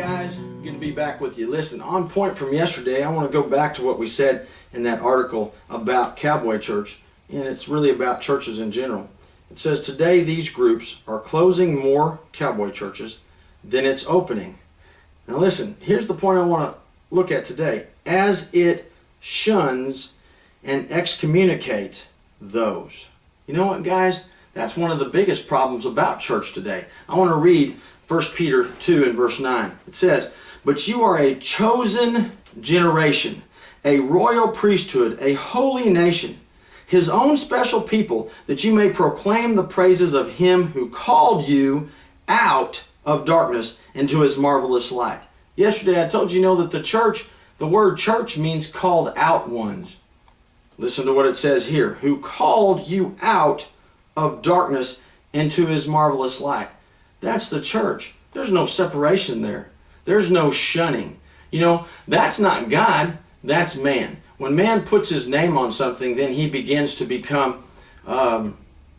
guys, good to be back with you. Listen, on point from yesterday, I want to go back to what we said in that article about Cowboy Church, and it's really about churches in general. It says, today these groups are closing more Cowboy churches than it's opening. Now listen, here's the point I want to look at today. As it shuns and excommunicate those. You know what, guys? That's one of the biggest problems about church today. I want to read 1 Peter 2 and verse 9. It says, but you are a chosen generation, a royal priesthood, a holy nation, his own special people, that you may proclaim the praises of him who called you out of darkness into his marvelous light. Yesterday I told you, that the word church means called out ones. Listen to what it says here. Who called you out of darkness into his marvelous light. That's the church. There's no separation there. There's no shunning. That's not God. That's man. When man puts his name on something, then he begins to become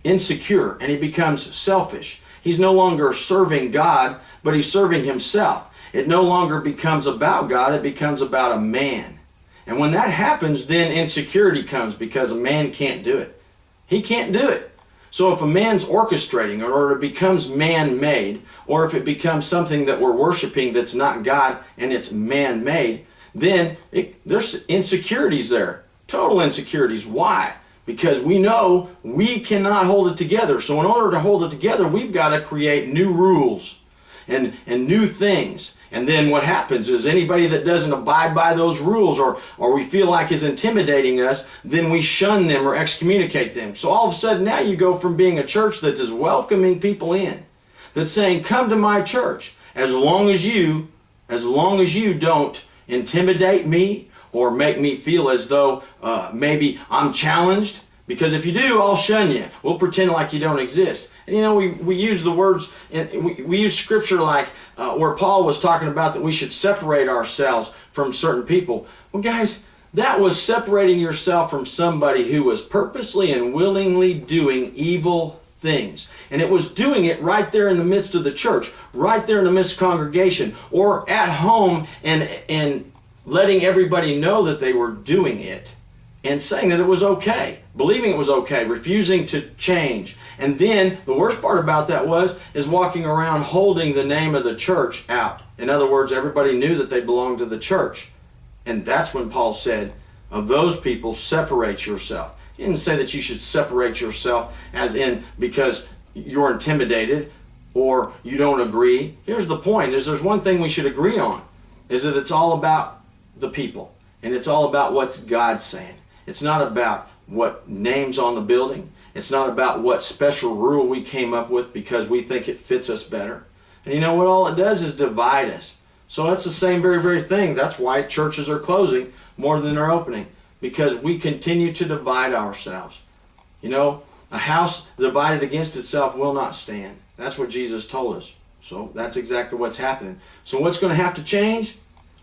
insecure, and he becomes selfish. He's no longer serving God, but he's serving himself. It no longer becomes about God, it becomes about a man. And when that happens, then insecurity comes because a man can't do it. He can't do it. So if a man's orchestrating, or it becomes man-made, or if it becomes something that we're worshiping that's not God and it's man-made, then there's insecurities there. Total insecurities. Why? Because we know we cannot hold it together. So in order to hold it together, we've got to create new rules and new things. And then what happens is anybody that doesn't abide by those rules or we feel like is intimidating us, then we shun them or excommunicate them. So all of a sudden now you go from being a church that is welcoming people in, that's saying, come to my church, as long as you don't intimidate me or make me feel as though maybe I'm challenged. Because if you do, I'll shun you. We'll pretend like you don't exist. And we use the words, and we use scripture like where Paul was talking about that we should separate ourselves from certain people. Well, guys, that was separating yourself from somebody who was purposely and willingly doing evil things. And it was doing it right there in the midst of the church, right there in the midst of congregation, or at home and letting everybody know that they were doing it. And saying that it was okay, believing it was okay, refusing to change. And then the worst part about that is walking around holding the name of the church out. In other words, everybody knew that they belonged to the church. And that's when Paul said, of those people, separate yourself. He didn't say that you should separate yourself as in because you're intimidated or you don't agree. Here's the point, is there's one thing we should agree on, is that it's all about the people. And it's all about what's God saying. It's not about what name's on the building. It's not about what special rule we came up with because we think it fits us better. And you know what all it does is divide us. So that's the same very thing. That's why churches are closing more than they're opening. Because we continue to divide ourselves. A house divided against itself will not stand. That's what Jesus told us. So that's exactly what's happening. So what's going to have to change?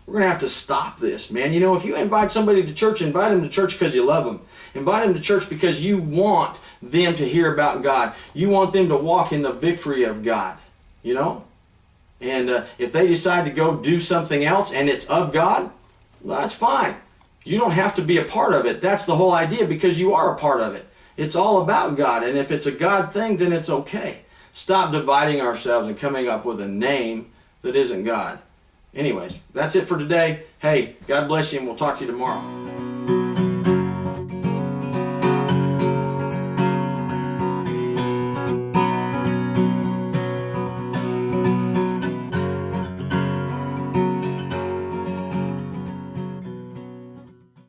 We're going to have to stop this, man. If you invite somebody to church, invite them to church because you love them. Invite them to church because you want them to hear about God. You want them to walk in the victory of God, And if they decide to go do something else and it's of God, well, that's fine. You don't have to be a part of it. That's the whole idea, because you are a part of it. It's all about God, and if it's a God thing, then it's okay. Stop dividing ourselves and coming up with a name that isn't God. Anyways, that's it for today. Hey, God bless you, and we'll talk to you tomorrow.